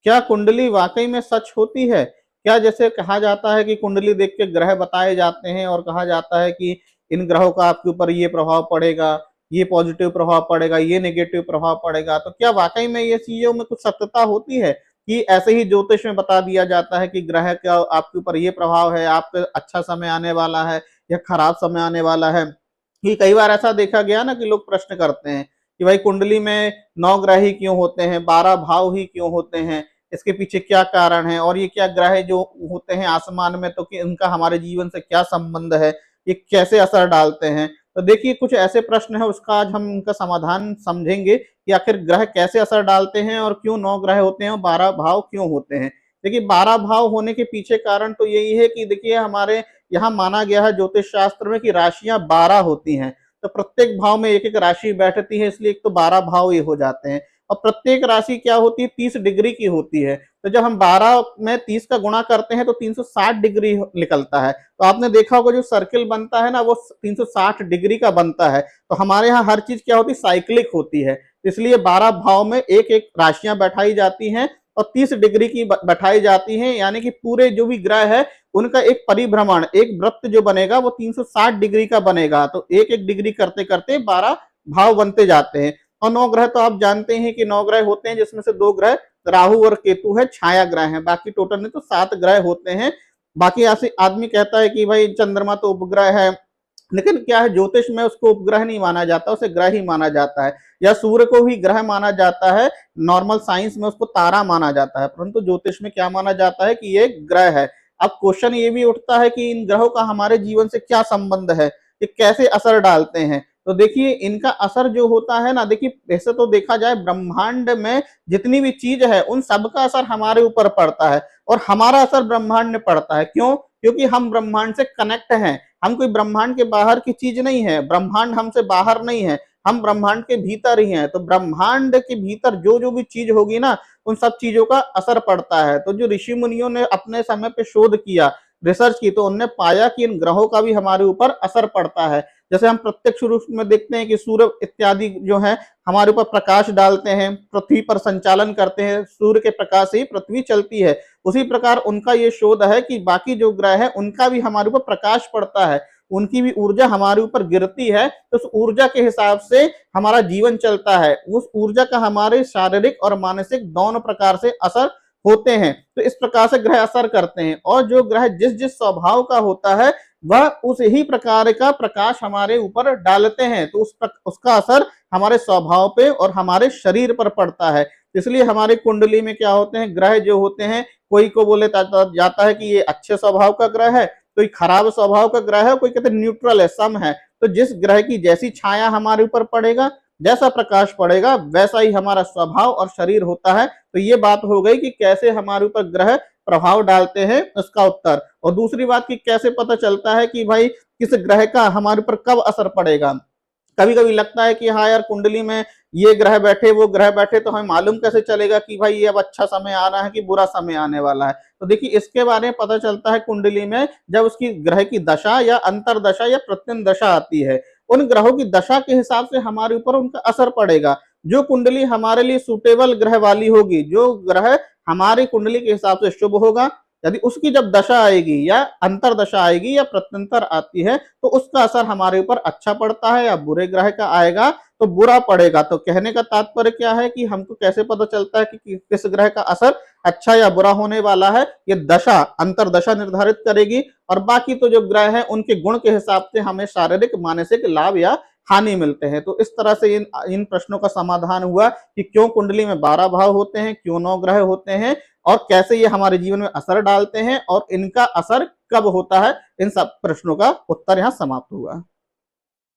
क्या कुंडली वाकई में सच होती है? क्या जैसे कहा जाता है कि कुंडली देख के ग्रह बताए जाते हैं और कहा जाता है कि इन ग्रहों का आपके ऊपर ये प्रभाव पड़ेगा, ये पॉजिटिव प्रभाव पड़ेगा, ये नेगेटिव प्रभाव पड़ेगा। तो क्या वाक़ई में ये चीज़ों में कुछ सत्यता होती है कि ऐसे ही ज्योतिष में बता दिया जाता है कि ग्रह का आपके ऊपर ये प्रभाव है, आपका अच्छा समय आने वाला है या खराब समय आने वाला है? कि कई बार ऐसा देखा गया ना कि लोग प्रश्न करते हैं कि भाई कुंडली में 9 ग्रह ही क्यों होते हैं, 12 भाव ही क्यों होते हैं, इसके पीछे क्या कारण है और ये क्या ग्रह जो होते हैं आसमान में तो कि इनका हमारे जीवन से क्या संबंध है, ये कैसे असर डालते हैं। तो देखिए कुछ ऐसे प्रश्न है उसका आज हम उनका समाधान समझेंगे कि आखिर ग्रह कैसे असर डालते हैं और क्यों 9 ग्रह होते हैं और 12 भाव क्यों होते हैं। देखिए 12 भाव होने के पीछे कारण तो यही है कि देखिए हमारे यहाँ माना गया है ज्योतिष शास्त्र में कि राशियां 12 होती हैं। तो प्रत्येक भाव में एक एक राशि बैठती है, इसलिए एक तो 12 भाव ये हो जाते हैं और प्रत्येक राशि क्या होती है 30 डिग्री की होती है। तो जब हम 12 में 30 का गुणा करते हैं तो 360 डिग्री निकलता है। तो आपने देखा होगा जो सर्किल बनता है ना वो 360 डिग्री का बनता है। तो हमारे यहाँ हर चीज क्या होती है साइक्लिक होती है, इसलिए 12 भाव में एक एक राशियां बैठाई जाती हैं और 30 डिग्री की बैठाई जाती हैं, यानी कि पूरे जो भी ग्रह है उनका एक परिभ्रमण, एक वृत्त जो बनेगा वो 360 डिग्री का बनेगा। तो एक एक डिग्री करते करते 12 भाव बनते जाते हैं। और 9 ग्रह तो आप जानते हैं कि 9 ग्रह होते हैं, जिसमें से 2 ग्रह राहु और केतु है, छाया ग्रह हैं। बाकी टोटल में तो 7 ग्रह होते हैं। बाकी ऐसे आदमी कहता है कि भाई चंद्रमा तो उपग्रह है, लेकिन क्या है ज्योतिष में उसको उपग्रह नहीं माना जाता, उसे ग्रह ही माना जाता है। या सूर्य को भी ग्रह माना जाता है, नॉर्मल साइंस में उसको तारा माना जाता है, परंतु ज्योतिष में क्या माना जाता है कि ये ग्रह है। अब क्वेश्चन ये भी उठता है कि इन ग्रहों का हमारे जीवन से क्या संबंध है, ये कैसे असर डालते हैं। तो देखिए इनका असर जो होता है ना, देखिए वैसे तो देखा जाए ब्रह्मांड में जितनी भी चीज है उन सबका असर हमारे ऊपर पड़ता है और हमारा असर ब्रह्मांड में पड़ता है। क्यों? क्योंकि हम ब्रह्मांड से कनेक्ट हैं। हम कोई ब्रह्मांड के बाहर की चीज नहीं है, ब्रह्मांड हमसे बाहर नहीं है, हम ब्रह्मांड के भीतर ही हैं। तो ब्रह्मांड के भीतर जो जो भी चीज होगी ना उन सब चीजों का असर पड़ता है। तो जो ऋषि मुनियों ने अपने समय पे शोध किया, रिसर्च की, तो उन्होंने पाया कि इन ग्रहों का भी हमारे ऊपर असर पड़ता है। जैसे हम प्रत्यक्ष रूप में देखते हैं कि सूर्य इत्यादि जो है हमारे ऊपर प्रकाश डालते हैं, पृथ्वी पर संचालन करते हैं, सूर्य के प्रकाश से ही पृथ्वी चलती है। उसी प्रकार उनका ये शोध है कि बाकी जो ग्रह है उनका भी हमारे ऊपर प्रकाश पड़ता है, उनकी भी ऊर्जा हमारे ऊपर गिरती है, तो उस ऊर्जा के हिसाब से हमारा जीवन चलता है। उस ऊर्जा का हमारे शारीरिक और मानसिक दोनों प्रकार से असर होते हैं। तो इस प्रकार से ग्रह असर करते हैं और जो ग्रह जिस जिस स्वभाव का होता है वह उस ही प्रकार का प्रकाश हमारे ऊपर डालते हैं। तो उसका असर हमारे स्वभाव पे और हमारे शरीर पर पड़ता है। इसलिए हमारी कुंडली में क्या होते हैं ग्रह जो होते हैं, कोई को बोले जाता है कि ये अच्छे स्वभाव का ग्रह है, कोई खराब स्वभाव का ग्रह है, कोई कहते हैं न्यूट्रल है, सम है। तो जिस ग्रह की जैसी छाया हमारे ऊपर पड़ेगा, जैसा प्रकाश पड़ेगा, वैसा ही हमारा स्वभाव और शरीर होता है। तो ये बात हो गई कि कैसे हमारे ऊपर ग्रह प्रभाव डालते हैं, उसका उत्तर। और दूसरी बात कि कैसे पता चलता है कि भाई किस ग्रह का हमारे ऊपर कब असर पड़ेगा। कभी कभी लगता है कि हाँ यार कुंडली में ये ग्रह बैठे वो ग्रह बैठे, तो हमें मालूम कैसे चलेगा कि भाई ये अब अच्छा समय आ रहा है कि बुरा समय आने वाला है। तो देखिए इसके बारे में पता चलता है कुंडली में जब उसकी ग्रह की दशा या अंतरदशा या प्रत्यन दशा आती है। उन ग्रहों की दशा के हिसाब से हमारे ऊपर उनका असर पड़ेगा। जो कुंडली हमारे लिए सुटेबल ग्रह वाली होगी, जो ग्रह हमारी कुंडली के हिसाब से शुभ होगा, यदि उसकी जब दशा आएगी या अंतर दशा आएगी या प्रत्यंतर आती है तो उसका असर हमारे ऊपर अच्छा पड़ता है, या बुरे ग्रह का आएगा तो बुरा पड़ेगा। तो कहने का तात्पर्य क्या है कि हमको कैसे पता चलता है कि किस ग्रह का असर अच्छा या बुरा होने वाला है, ये दशा अंतर दशा निर्धारित करेगी। और बाकी तो जो ग्रह है उनके गुण के हिसाब से हमें शारीरिक मानसिक लाभ या हानि मिलते हैं। तो इस तरह से इन प्रश्नों का समाधान हुआ कि क्यों कुंडली में 12 भाव होते हैं, क्यों 9 ग्रह होते हैं और कैसे ये हमारे जीवन में असर डालते हैं और इनका असर कब होता है। इन सब प्रश्नों का उत्तर यहाँ समाप्त हुआ।